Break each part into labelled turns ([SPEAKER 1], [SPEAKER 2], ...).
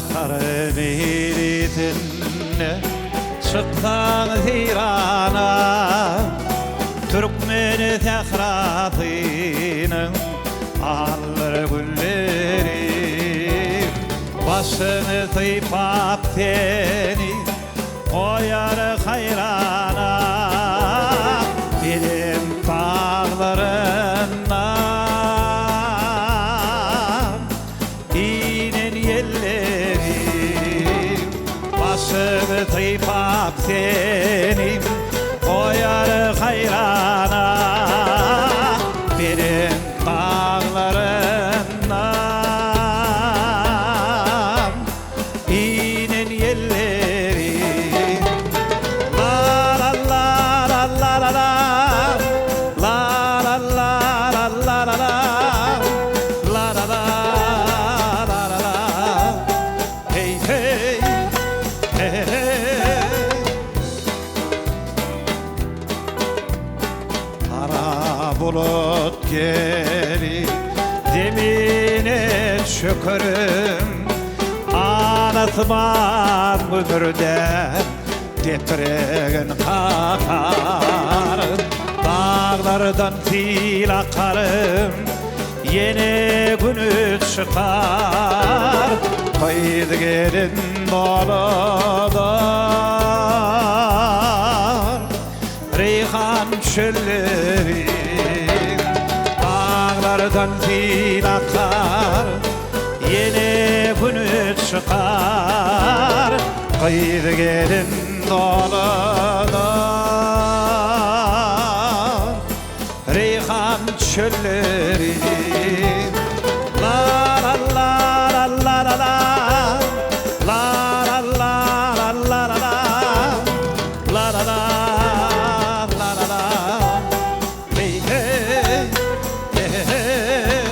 [SPEAKER 1] Bakarım iritinle çıktan zirana Türkmen tehratının alır gülleri Başını tıpap seni koyar hayrana Benim dağlarından inen yellerim Başını tıpap seni koyar hayrana Benim dağlarından inen yellerim La la la la la la la La la la la la la la La la la la la la Hey hey hey hey Kara bulut gelir zemine çökürüm Anlatmam ömürden titreyen kakarım Dağlardan fil akarım yeni günü çıkar Haydi gelin dağlar Reyhan çölleri Dağlardan fil akar yeni günü çıkar Haydi gelin dağlar Reyhan çölleri La la la la la la la La la la la la la la La la la la la la Hey hey hey hey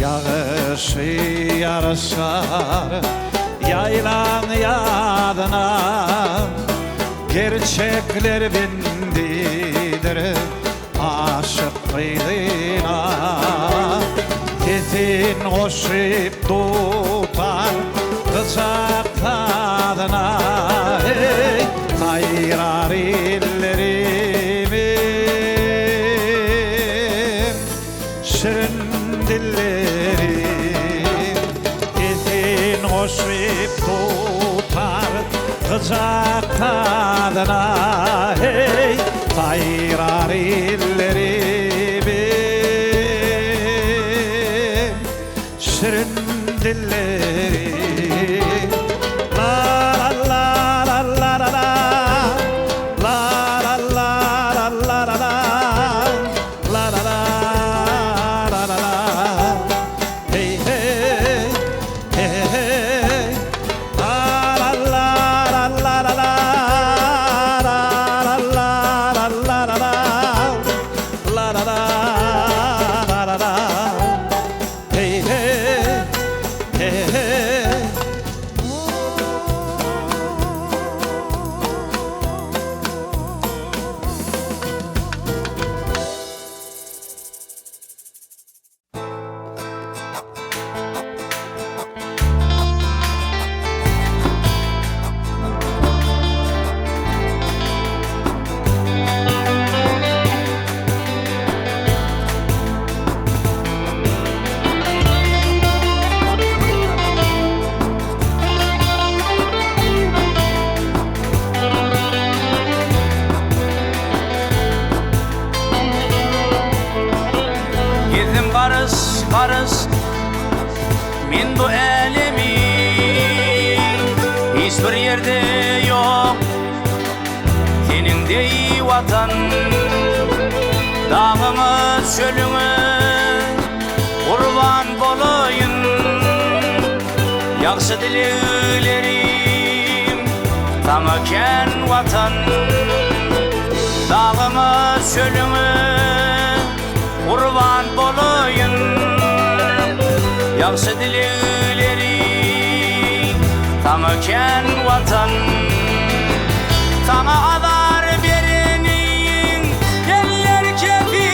[SPEAKER 1] Yağışı yarışar yaylan yadına Gerçekler bindidir aşık kıydına Tezin hoşip tutar kızak tadına Hey hayrar illerimin şirin dillerim Tezin hoşip tutar kızak tadına Hey hayrar illerimin şirin dillerim La la la la la la La la la la la la la La la la la la la Hey hey hey hey La la la la la la la La la la la la la la La la la la la la Hey hey hey hey
[SPEAKER 2] Karız min bu elemi hiçbir yerde yok senin dey vatan dağımı çölümü kurban bolayın yakşı dilerim tamaken vatan dağımı çölümü kurban bolayın yakşı dilerim tamaken vatan sana adar berenin eller kefi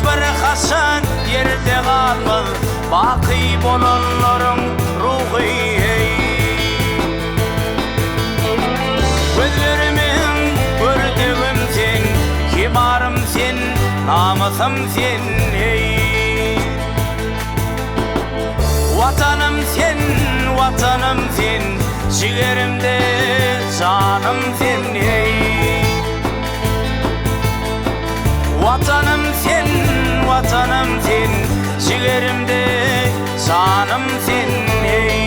[SPEAKER 2] bir hasan yerde kalmaz, baki bolanların ruhu hey. Gözlerimin gördüğüm sen, kibarım sen, namusum sen hey. Vatanım sen, vatanım sen, ciğerimde canım sen hey. Vatanım sen, vatanım sen, ciğerimde canım sen hey.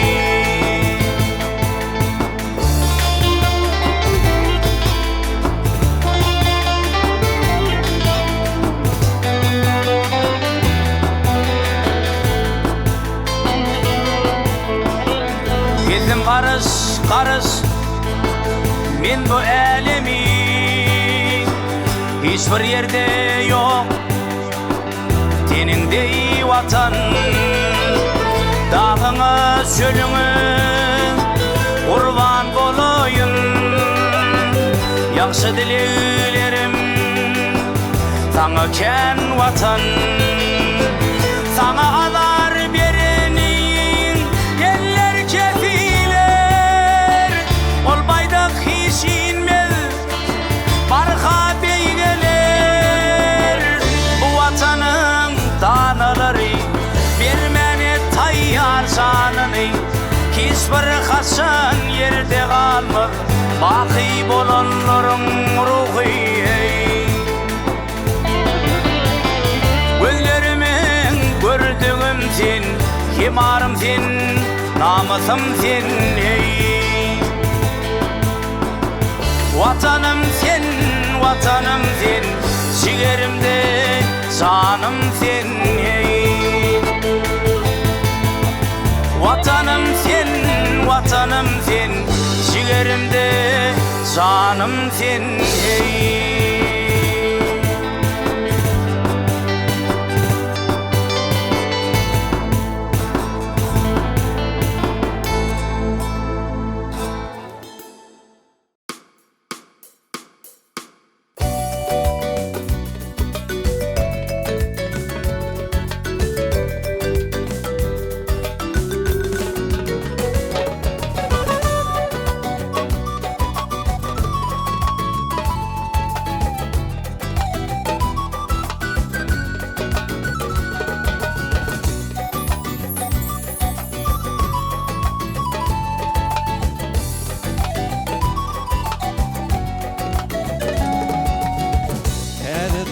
[SPEAKER 2] Gezdim karış karış men bu elemi, hiçbir yerde yok tenindey vatan. Dağına çölüne kurban bolayın, yaxşı dileklerim sana ken vatan. Sana alar berenin eller kefiler, ol baydak hiç inmez barka beygeler. Bu vatanın danaları vermene tayyar canını, hiçbir hasan yerde kalmaz, baki bolanların ruhu hey. Gözlerimin gördüğüm sen, kibarım sen, namusum sen hey. Vatanım sen, vatanım sen, ciğerimde canım sen hey. Vatanım sen, vatanım sen, ciğerimde canım sen hey.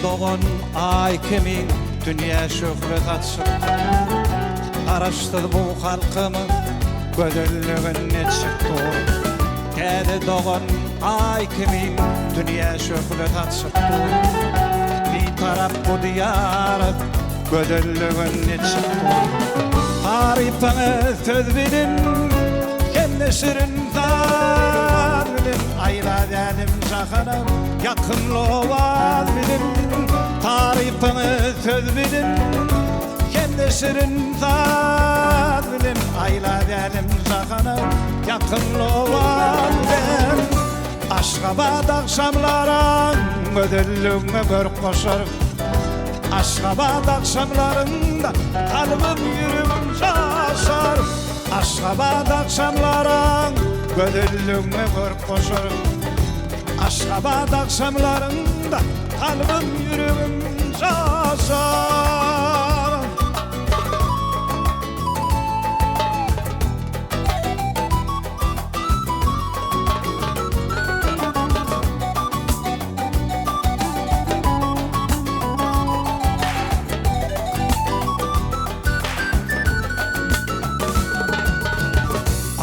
[SPEAKER 1] Doğan ay kimin dünya şöhret atsın, araştır bu halkımın gödüllüğüne çıktı. Kedi doğan ay kimin dünya şöhret atsın, bir taraf bu diyarın gödüllüğüne çıktı. Tarifine söz bilin, kendi şirinden bilin, ayla dedim şakanım yakınlığa bilin. Tarifine söz bilin, kendi şirinden bilin, ayla dedim şakanım yakınlığa bilin. Aşkabat akşamların ödüllüğüne gör koşarım, Aşkabat akşamlarında kalbim yüreğim şaşar. Aşkabat akşamların ödüllüğüne gör koşarım, Aşkabat akşamlarında kalbim yüreğim şaşar.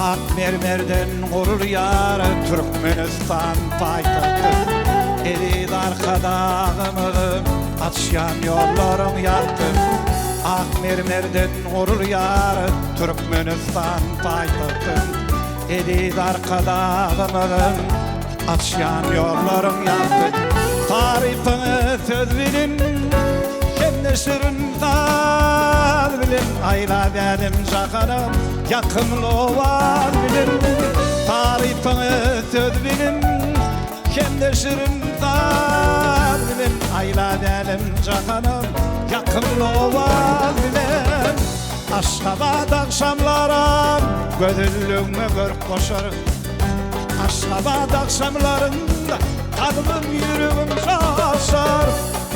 [SPEAKER 1] Ak mermerden kurur yarı Türkmenistan paytahtı. Elid arkadağımı atşan yollarım yaktı. Ak mermerden kurur yarı Türkmenistan paytahtı. Elid arkadağımı atşan yollarım yaktı. Tarifine söz bilin, kendi şirinden bilin, ayla benim şakanım yakınlığa bilin. Tarifine söz bilin, kendi şirinden bilin, ayla benim şakanım yakınlığa bilen Aşgabat akşamlarım gödüllüğüme görüp koşarım Aşgabat akşamlarında kalbim yüreğim şaşar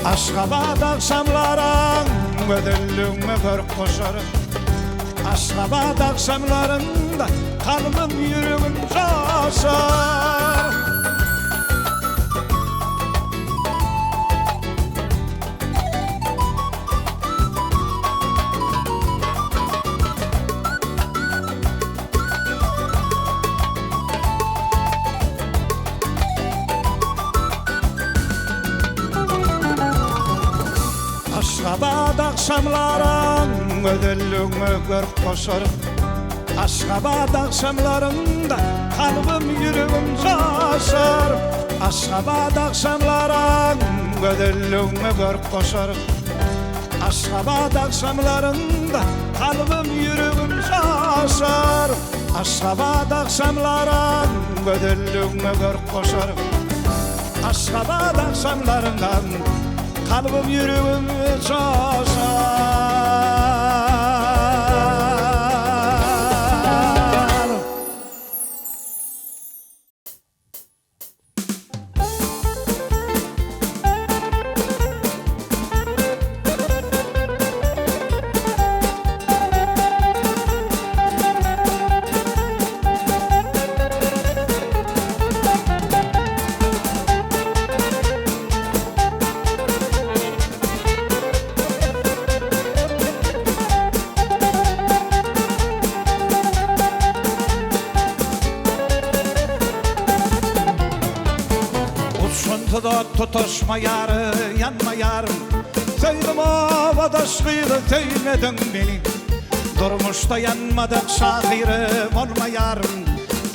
[SPEAKER 1] Aşgabat akşamlarım gödüllüğüme görüp koşarım Aşgabat akşamlarında kalbim yüreğim şaşar Aşgabat akşamlarım ödüllüğüme görüp koşarım Aşgabat akşamlarında kalbim yüreğim şaşar Aşgabat akşamlarım ödüllüğüme görüp koşarım Aşgabat akşamlarında kalbim yüreğim şaşar Aşgabat akşamlarım ödüllüğüme görüp koşarım Aşgabat akşamlarından kalbim yüreğim şaşar Uçuntuda tutuşma yarı yanma yarım Söyledim havada şkıydı söylmedin beni Durmuşta yanmadık şahirim olma yarım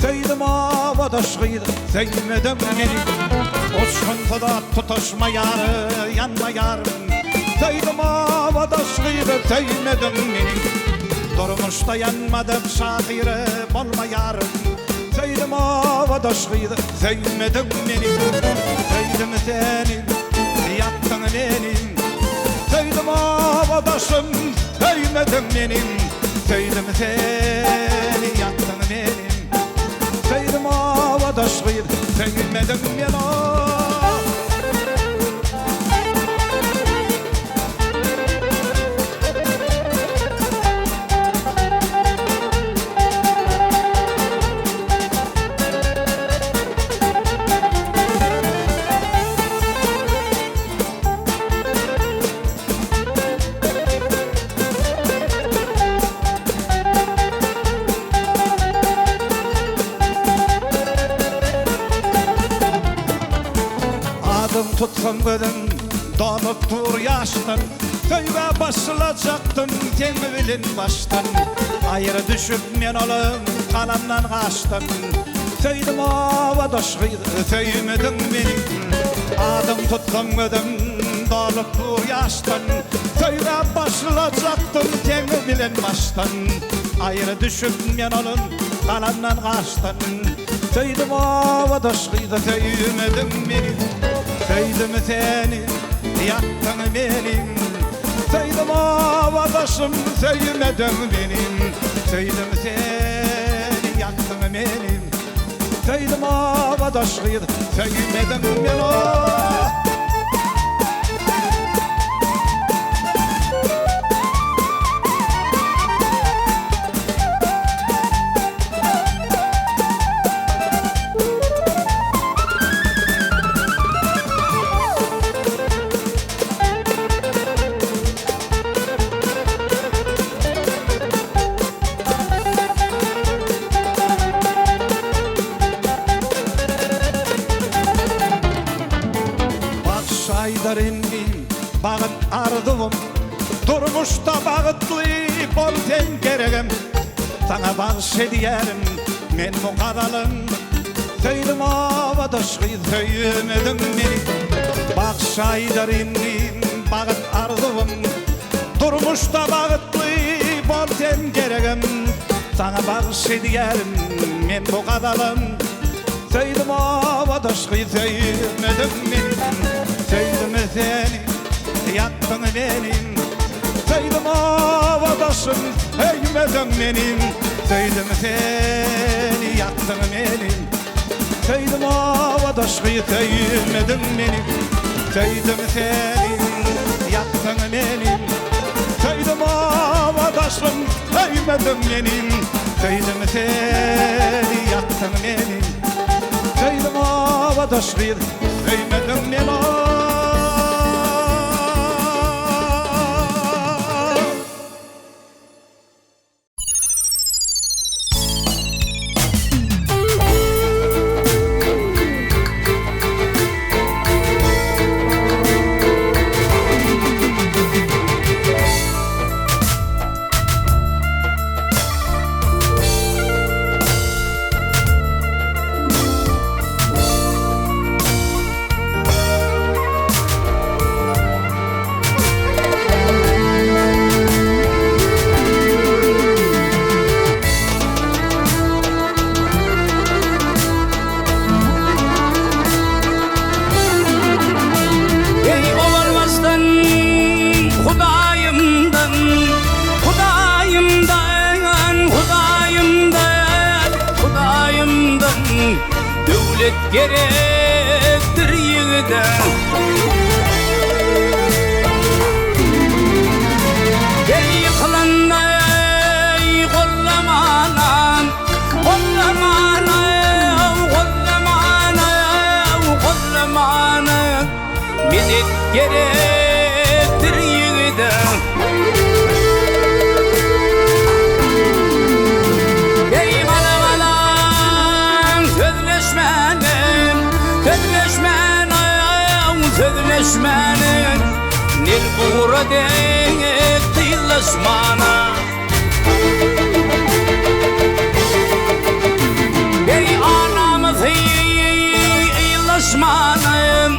[SPEAKER 1] Söyledim havada şkıydı söylmedin beni Uçuntuda tutuşma yarı yanma yarım Söyledim havada şkıydı söylmedin beni Durmuşta yanmadık şahirim olma yarım Söyledim havada şkıydı söylemedin beni Söyledim seni yaktın benim Söyledim havadaşım söylemedin benim Söyledim seni yaktın benim Söyledim havada şkıydı söylemedin beni Tutsun gülüm donup dur yaştın Köyge basılacaktın temi bilin baştın Ayrı düşüp men olum kalamdan kaçtın Söyledim havada şkıydı söymedin beni Adım tutsun gülüm donup dur yaştın Köyge basılacaktın temi bilin baştın Ayrı düşüp men olum kalamdan kaçtın Söyledim havada şkıydı söymedin beni Söyledim seni yaktın benim Söyledim havadaşım söylemedin benim Söyledim seni yaktın benim Söyledim havadaşıydı söylemedin benim Aydarınmin bağıt ardığım Durmuşta bağıtlı bol tenkeregim Sana bağış ediyerim men mukaralım Söyledim havada şkıydı söylemedin beni Bağış aydarınmin bağıt ardığım Durmuşta bağıtlı bol tenkeregim Sana bağış ediyerim men mukaralım Söyledim havada şkıydı söylemedin beni Söyledim seni yaktın benim başım eğmedim benim Söydim seni yaktın benim Söydim avadaşkı teymedim benim Söydim seni yaktın benim Söydim avadaşkım eğmedim benim Söydim seni yaktın benim Söydim avadaşkı teymedim benim
[SPEAKER 2] gerektir yiğide Gel yıkılanay kollamanam Kollamanam Kollamanam Kollamanam Medet gerektir yiğide Sözleşmenin nil buğra dek tıylaşmana Ey anamız iylaşmanayım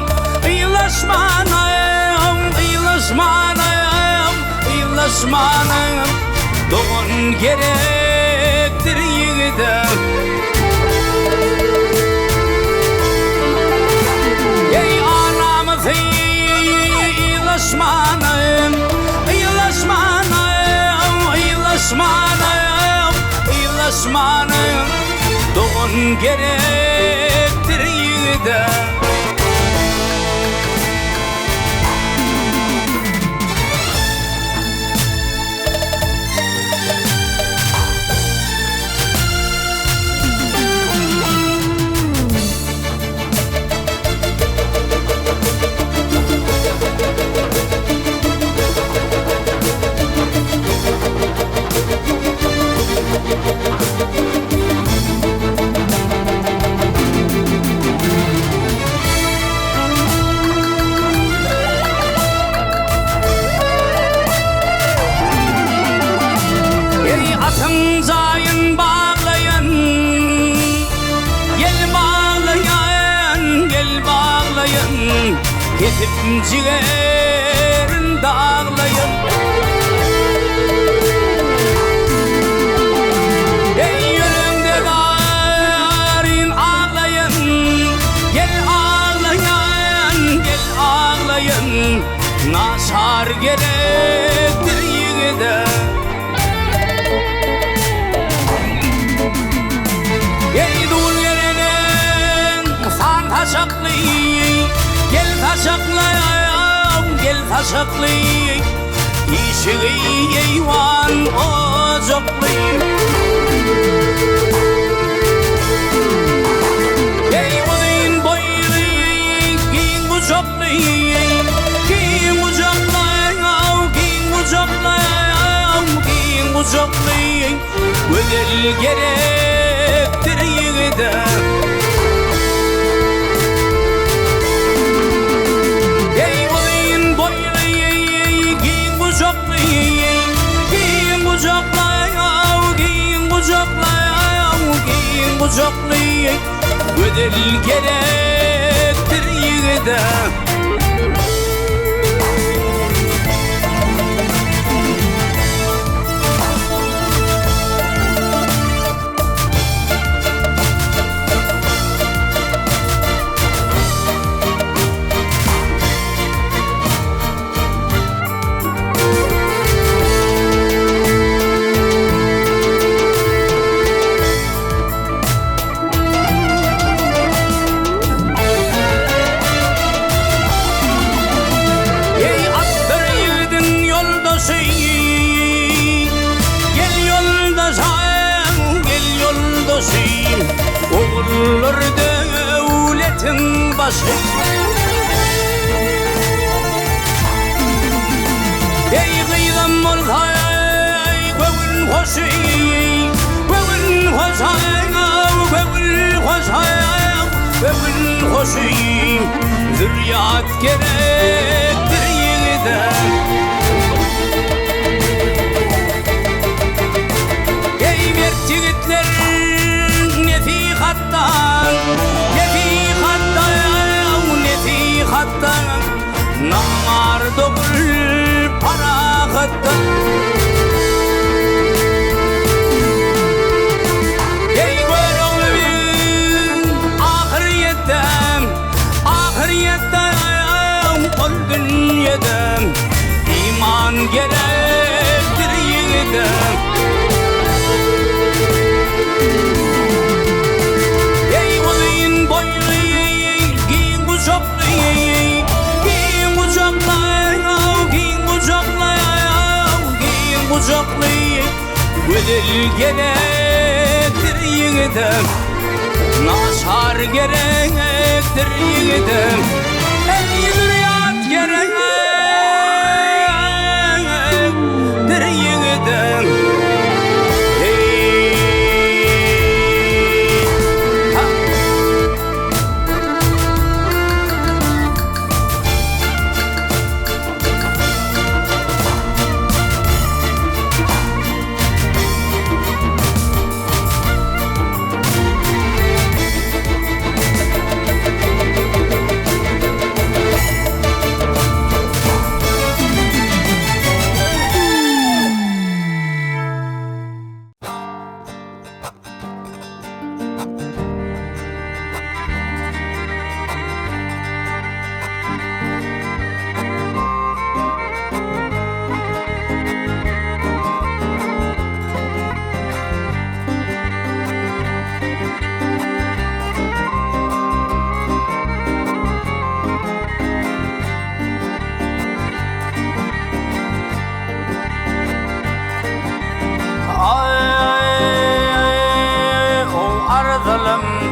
[SPEAKER 2] Iylaşmanayım Iylaşmanayım Iylaşmanayım Doğun gerektir yiğidem İylaşmanayım, iylaşmanayım, iylaşmanayım, iylaşmanayım Doğun gerektir yiğide Atın zayın bağlayan Gel bağlayan, gel bağlayan Kesip ciğerin dağlayan Ey yüreğimde garin ağlayan Gel ağlayan, gel ağlayan Nasar gerektir yiğide Ey dul yerinin san taşaklı Gel taşaklayam, gel taşaklı İşiği eyvan ocaklı Ey boyun boylu giyin bucaklı Giyin bucaklayam, giyin bucaklayam Giyin bucaklı Ödel gerektir yiğide Ey boyun boylu giyin bucaklı Giyin bucaklayam, giyin bucaklayam Giyin bucaklı Ödel gerektir yiğide olur devletin başı. Ey kıydam ortaya göğün hoşu, göğün hoşaya, göğün hoşaya, göğün hoşu. Zürriyat gerektir yeniden. Ey mert yigitler nefîhattan, nefîhattan, nefîhattan, namar dokul parahattan. Ey görüğümün ahiriyettem, ahiriyettem, ol dünyedem, iman gerektir yeniden. Ey olayın boylu, giyin kucaklı, giyin kucaklı, giyin kucaklı, giyin kucaklı. Güzel gerektir yeniden, nasar gerektir yeniden. Ey zürriyat gerektir yeniden.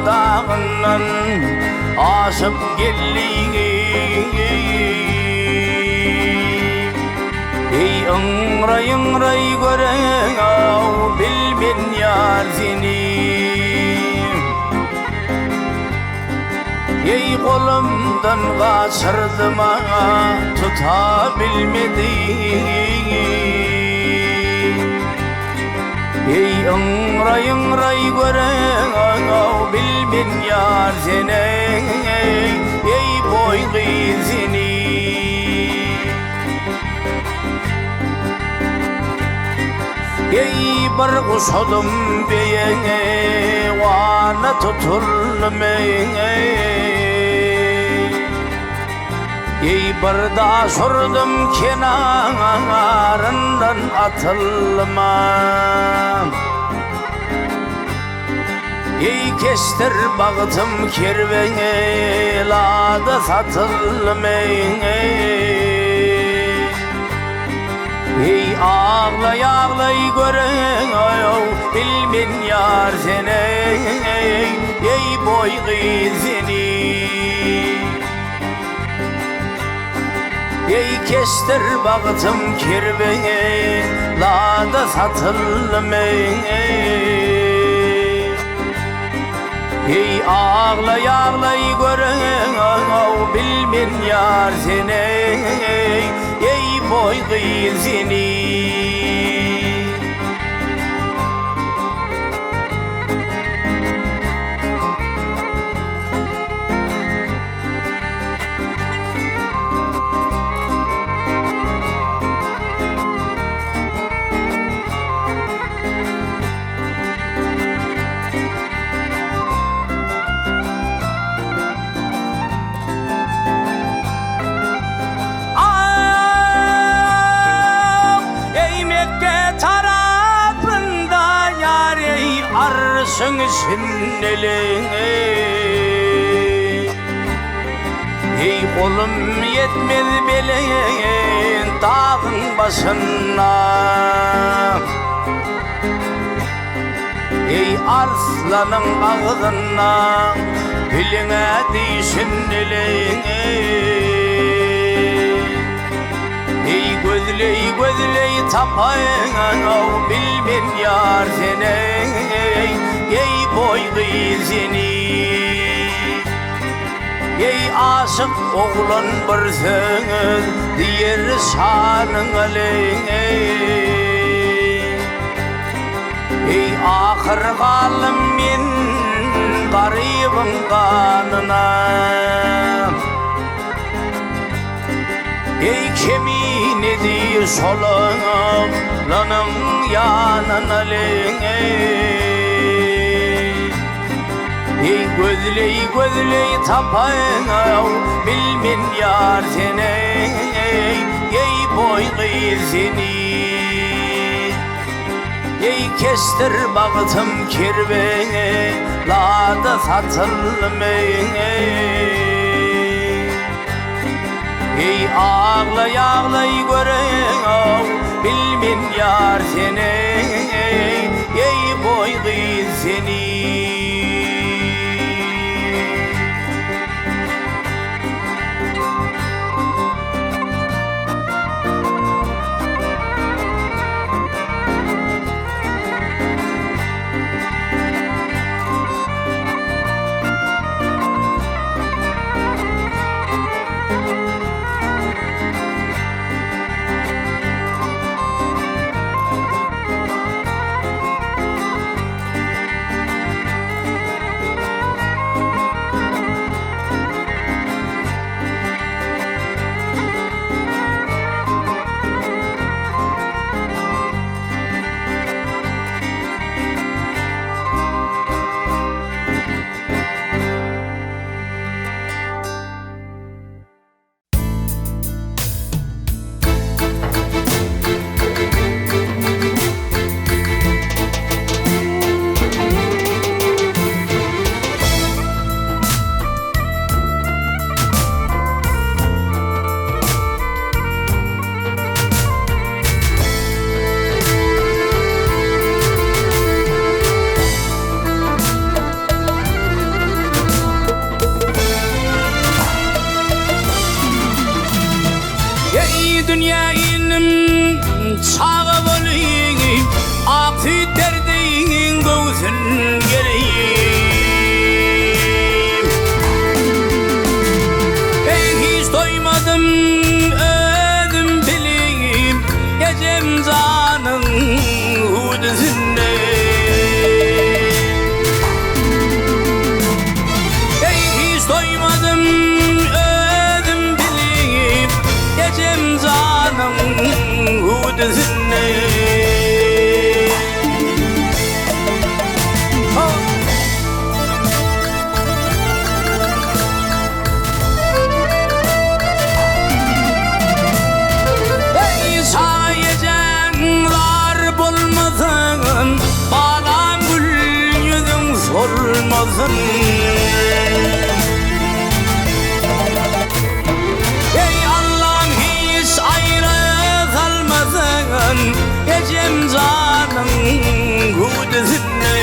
[SPEAKER 2] Dağından aşıp gelliğim. Ey ıngray ıngray görev bilmen yar seni. Ey kolumdan kaçırdım tutabilmedim. Ey ıngray ıngray görev bilmen yar seni. Ey boy kızını. Ey bir kuşudum beyene vana tutulmay. Ey bir da sordum kenarından atılmam. Ey kestir baktım kervene lada satılmay. Ey ağlay ağlay görev bilmen yar seni. Ey boy kızını. Ey kestir baktım kirvene lada satılmay. Ey ağlay ağlay görev bilmen yar seni. Ey boy kızını. Arşın şinneli. Ey kolum yetmez beleğin dağın başına. ey arslanın ağzından biline değişin elin ey gözley tapayın o bilmin yar seni ey boy kızını ey aşık oğlan bir söz diğer şanın aleyh ey ahır kalım men garibin kanına ey kemin edi solağlanın yanın aleyh ey gözley tapayın bilmin yar seni ey boy kızını ey kestir baktım kirveni lada satılmayın ey ağlay göreyim bilmin yar seni ey boy kızını dünyayım çağı olayım aktı derdin gözün geleyim ben hiç doymadım ödüm bileyim gecem canın hudusunda ben hiç doymadım ödüm bileyim gecem canın hudusunda bağlam gül yüzün solmasın ey Allah'ım hiç ayrı kalmasın gecem canın hudusunda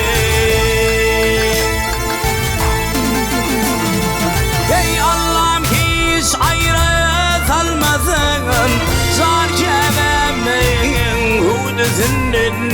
[SPEAKER 2] ey Allah'ım hiç ayrı kalmasın zar kememin hudusunda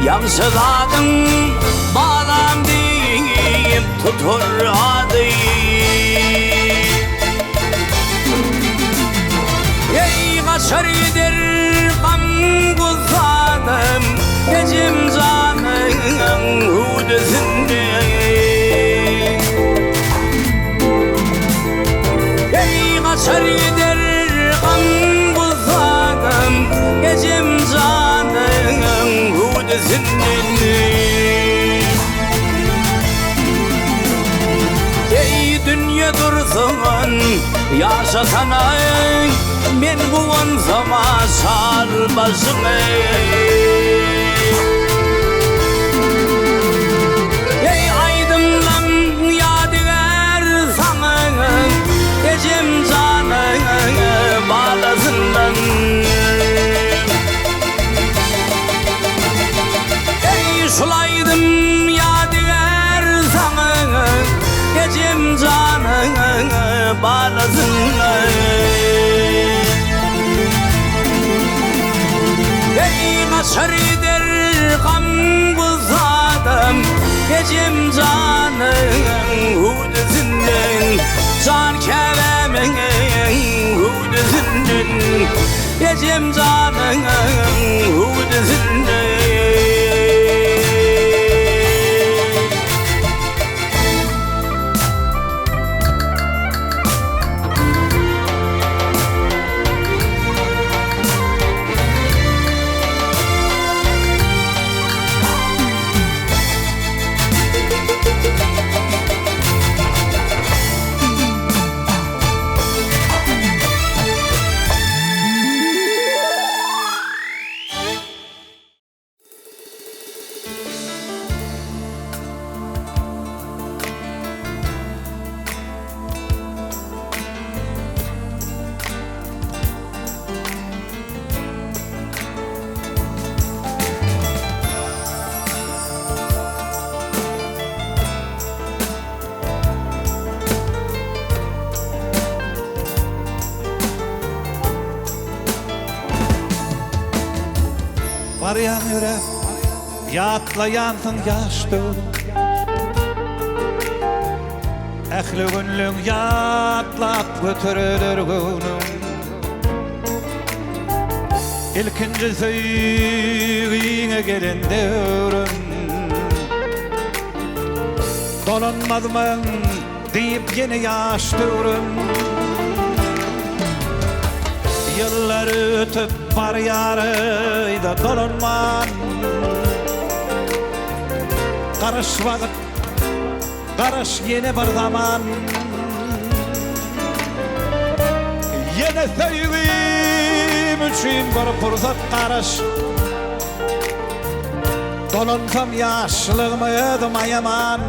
[SPEAKER 2] Yamsıladın bağlam deyip tutur adı ey kaçarıdır kam kuzanım gecem canın hudusunda ey kaçarıdır kam kuzanım gecem canın hudusunda ey dünya dur olsun yaşasana men bugun sama sarmasın ey aydınlan yadigar sana gecem canı bağlasından ey sulaydım yadigar sana gecem canı bağlasından ey masaridir gam buzadım gecem canı hudüzünden can kevemin hudüzünden gecem canı hudüzünden
[SPEAKER 1] Arayan yürek yatlayandın yaştı Ehli günlüğün yatlap götürülür günüm İlkinci söyleyine gelindirim Dolanmadım deyip yeni yaştırım Yıllar ötüp var yarıydı dolanman Karış vakit, karış yeni bir zaman Yine sevdiğim için bir fırsat karış Dolansam yaşlığımı yedim ayaman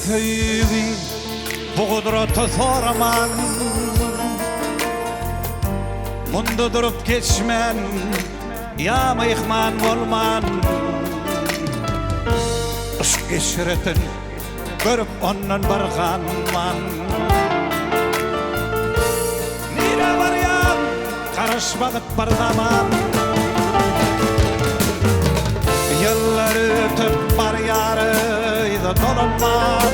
[SPEAKER 1] Sevgi bu kudreti sorman Bunda durup geçmen Ya mı ihman olman Işk geçiretin Görüp onun barganman Nire var ya Karışmadık bir zaman Yıllar ötüp var yarıydı dolanman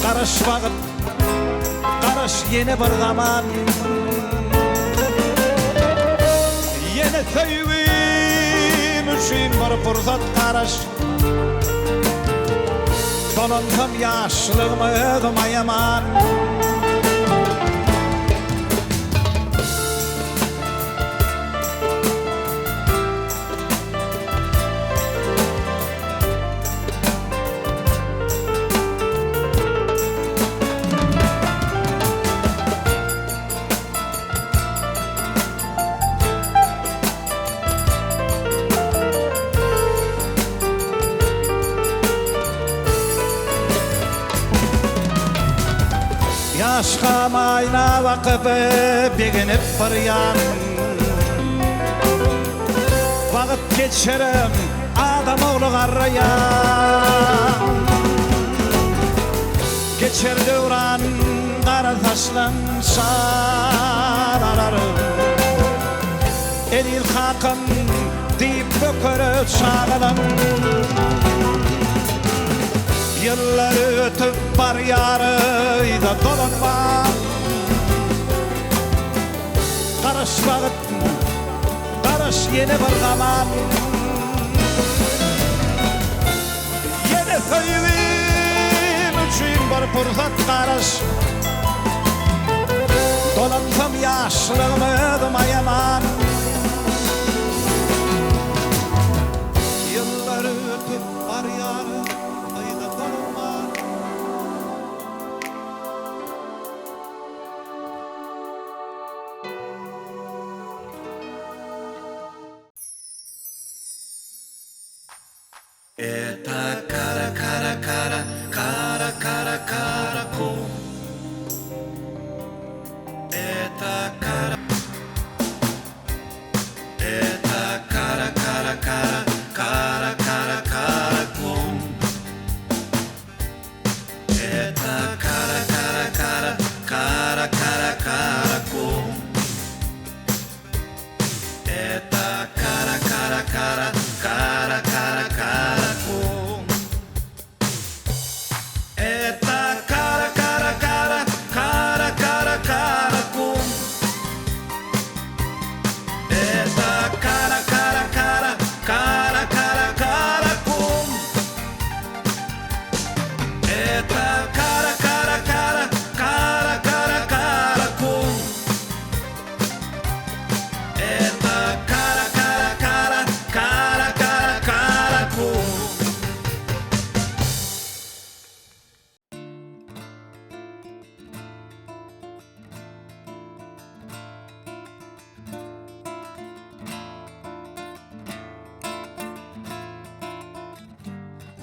[SPEAKER 1] Karış vakit, karış yeni bir zaman Yeni sevdiğim için bir fırsat karış Dolansam yaşlığımı yedim ayaman Aşkım ayna bakıp beginip bir yan Vakit geçirim adam oğlu arayan Geçer devran kara taşlan sararım Elil hakkım deyip bökürü çağırım Yıllar ötüp var yarıyda dolanma. Karış vakit, karış yeni bir zaman. Yeni sevdiğim için bir fırsat karış. Dolansam yaşlığımı dumayaman. Yıllar ötüp var yarıyda dolanma.
[SPEAKER 2] Eta kara kara kara kara kara kara kum. Eta kara. Eta kara kara kara kara kara kara kum. Eta kara kara kara kara kara kara kum. Eta kara kara kara kara kara kara kum. Eta kara kara kara kara kara kara kum. Eta kara kara kara kara kara kara kum. Eta kara kara kara kara kara kara kum. Eta kara kara kara kara kara kara kum.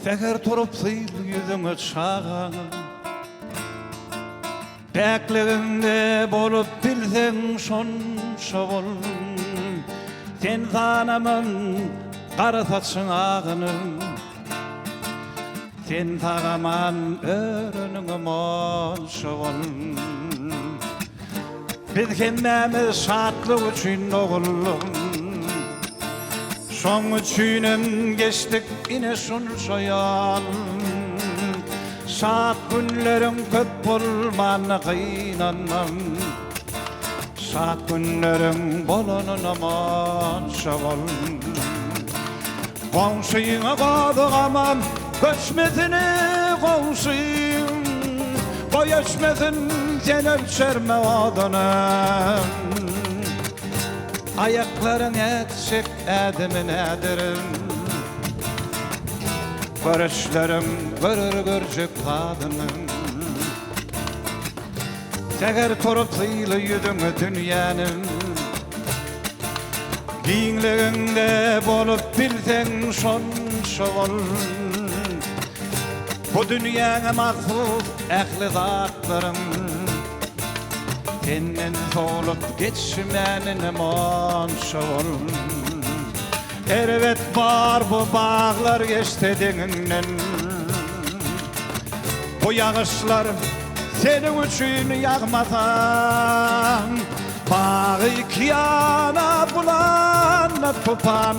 [SPEAKER 1] Teker turup sıyıl yüzüme çağın. Bekliginde bolup bilsen şonşa bol. Sen tanamın kara saçın ağını. Sen tağaman örünün monşa bol. Biz kendimiz şartlık için oğullum. Son üçünüm geçtik yine şunca yol. Saat günlerim köp olman kıynanmam. Saat günlerim bolunun aman şaval. Komşuyuna koduğamam göçmesini komşuyum. O göçmesin sen ölçerme odunum. Ayakların etsek edimin ederim. Görüşlerim görür görcek kadınım. Teker turup sıylı yüzünü dünyanın. Giyinliğinde bolup bilsen şonşa ol. Bu dünyana mahsus ehli zatlarım. Senin solup geçmenin monşa ol. Elbet var bu bağlar geçtediğinden. Bu yağışlar senin için yağmadan. Bağı iki yana bulan tutan.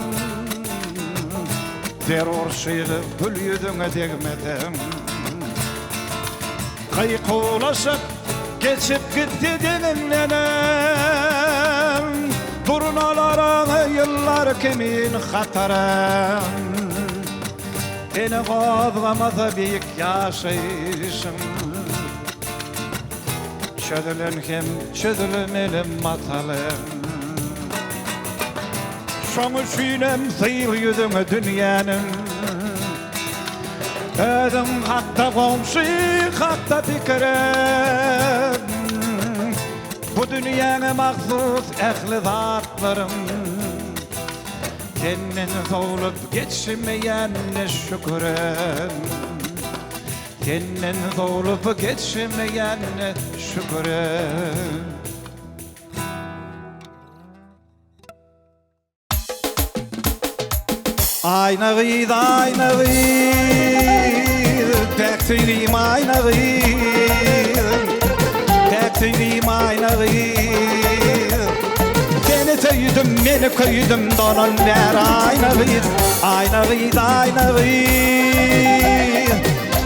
[SPEAKER 1] Terör şiiri gül yüzüne değmedim. Kayıklaşıp geçip gitti dilimlenem. Turnalara yıllar kimin hatarım. Seni kozlamasa büyük yaşayışım. Çözülün hem çözülmelim masalım. Son üçünem sıyıl yüzüme dünyanın. Özüm hakta komşu, hakta fikrim. Bu dünyana mahsus ehli zatlarım. Senin solup geçmeyenine şükürüm. Senin solup geçmeyenine şükürüm. Ayna gıydı, ayna gıydı. Tek sevdiğim ayna gıydı. Tek sevdiğim ayna gıydı. Seni sevdim, beni koydum, donan ver ayna gıydı. Ayna gıydı, ayna gıydı.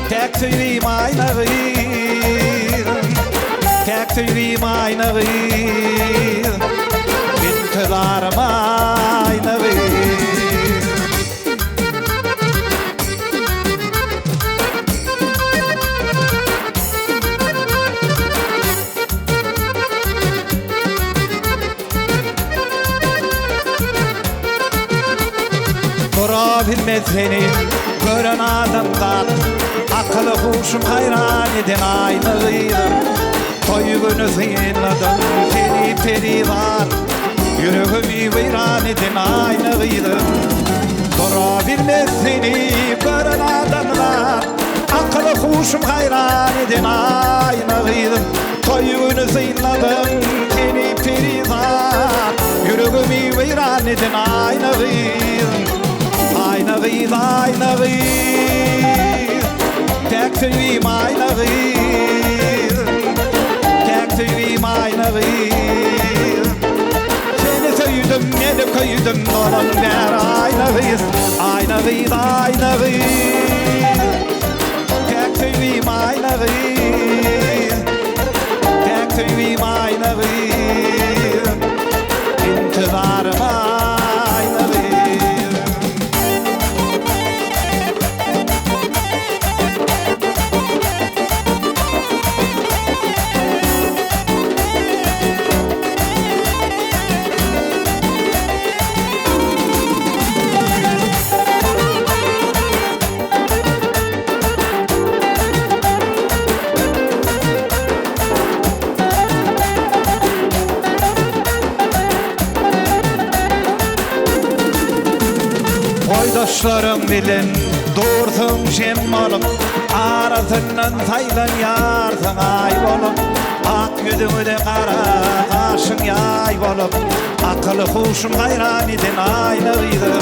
[SPEAKER 1] Tek tüyüm aynağıyım, tek tüyüm aynağıyım, intidarım aynağıyım. Dura bilmez seni gören adamdan, akıllı huşum hayran eden aynıydım. Toyugunu zıyınladım seni perivan, yüreğimi veyran eden aynıydım. Dura bilmez seni gören adamdan, akıllı huşum hayran eden aynıydım. Toyugunu zıyınladım seni perivan, yüreğimi veyran eden aynıydım. Aynağıydı aynağıydı, tek tüyüm aynağıydı, tek tüyüm aynağıydı. Seni tüydüm, beni köydüm, dolan ver aynağıydı. Aynağıydı aynağıydı, tek tüyüm aynağıydı, tek tüyüm aynağıydı, intidarım aynağıydı. Dostlarım bilin doğurtum cem olup, arasından saylan yarsın ay olup, ak yüzümü de kara kaşın yay olup, akıllı huşum hayran edin aynıydı.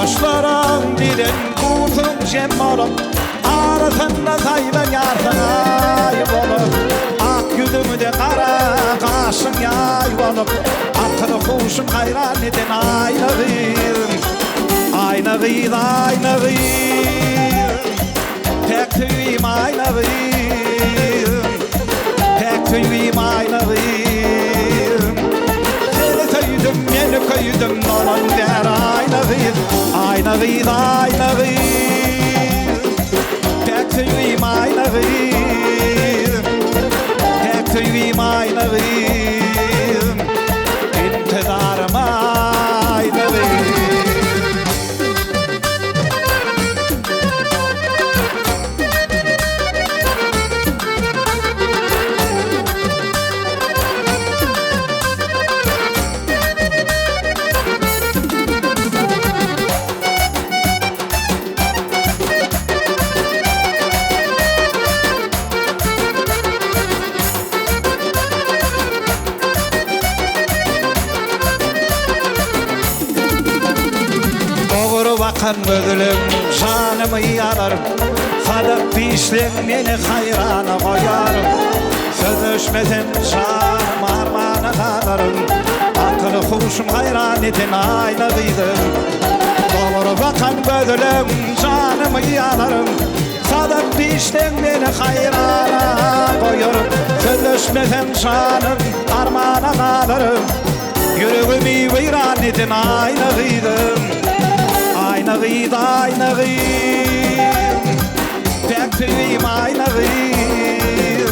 [SPEAKER 1] Dostlarım bilin doğurtum cem olup, arasından saylan yarsın ay olup, ak yüzümü de kara kaşın yay olup, akıllı huşum hayran edin aynıydı. Aynağıydı aynağıydı, tek tüyüm aynağıydı, tek tüyüm aynağıydı. Seni tüydüm, beni köydüm, dolan ver aynağıydı. Aynağıydı aynağıydı, tek tüyüm aynağıydı, tek tüyüm aynağıydı, intidarım aynağıydı. Bakan gözlüm canımı yanarım, sadık dişlim beni hayrana koyarım. Sözleşmesem canım armağana kalırım, akıllı huşum hayran edin aynıydı. Doğru bakan gözlüm canımı yanarım, sadık dişlim beni hayrana koyarım. Sözleşmesem canım armağana kalırım, yüreğimi veyran edin aynıydı. Aynağıydı aynağıydı, tek tüyüm aynağıydı,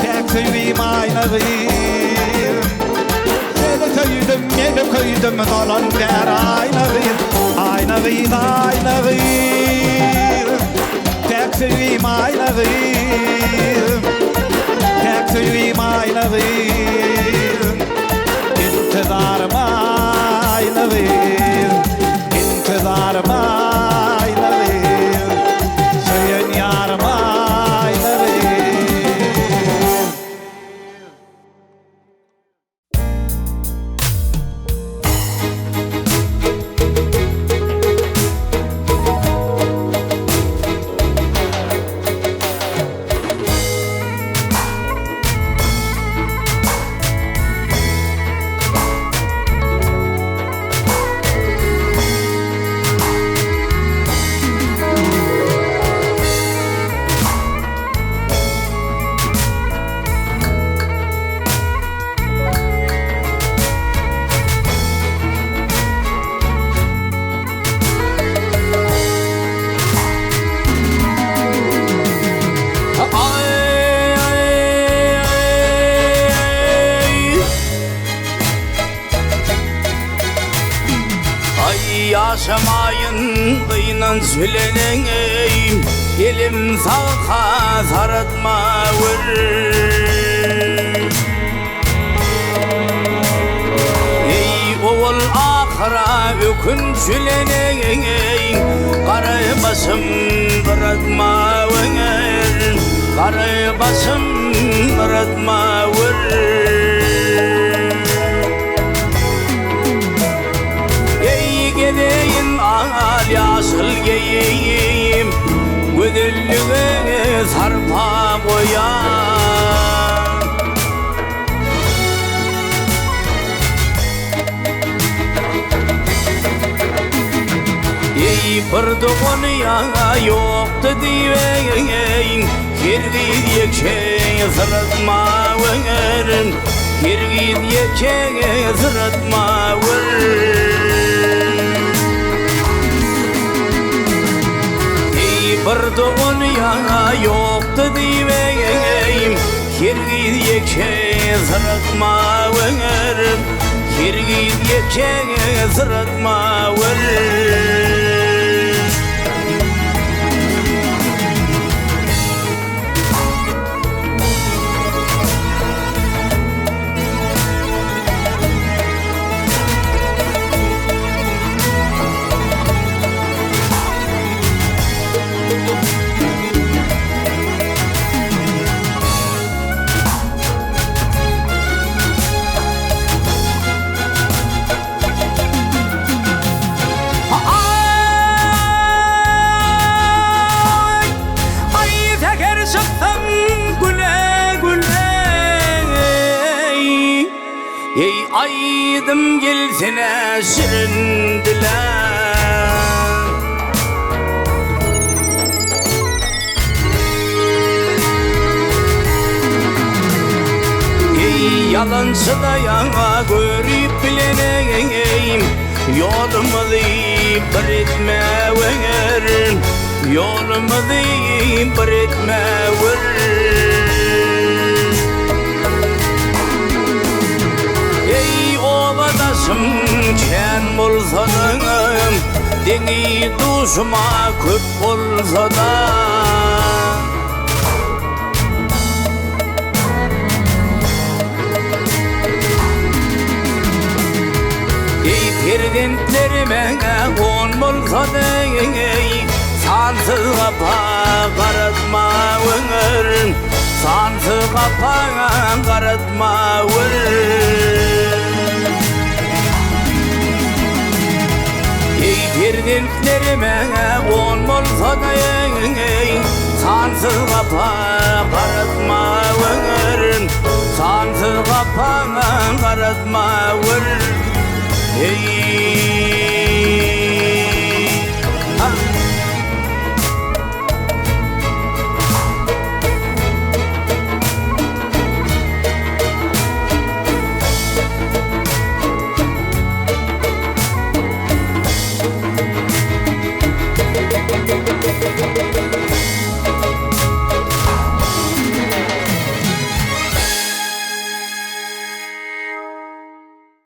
[SPEAKER 1] tek tüyüm aynağıydı. Seni tüydüm, beni köydüm, dolan ver aynağıydı. Aynağıydı aynağıydı, tek tüyüm aynağıydı, tek tüyüm aynağıydı, intidarım aynağıydı. İntidarım aynağıyım, söyün yarım aynağıyım.
[SPEAKER 2] yaşamayın kıynan söyleneyim, elim salka saratma vır. Ey oğul ahıra ökün söyleneyim, karı basım bırakma vır, karı basım bırakma vır. Gideyim al yaşıl giyeyim, güdüllüğe sarpa koyar. Ey bir dünya yoktu diyeyim, kirgid yekşe sırıtma vır, kirgid yekşe sırıtma vır. Bir dünya yoktu diyeyim, kirgid yekşe sırıtma vır, kirgid yekşe sırıtma vır. Ey aydım gelsene şirin dilen, ey yalancı da yana görüp bileneyim, yolumu deyip bir etme ver, yolumu deyip bir etme ver. Çen bolsa da, deni duşuma köp bolsa da, ey perdentlerime on bolsa da, sansız kapa karatma vır, sansız kapa karatma vır. Perdentlerime on bolsa da, sansız kapa karatma vır, sansız kapa karatma vır. Ey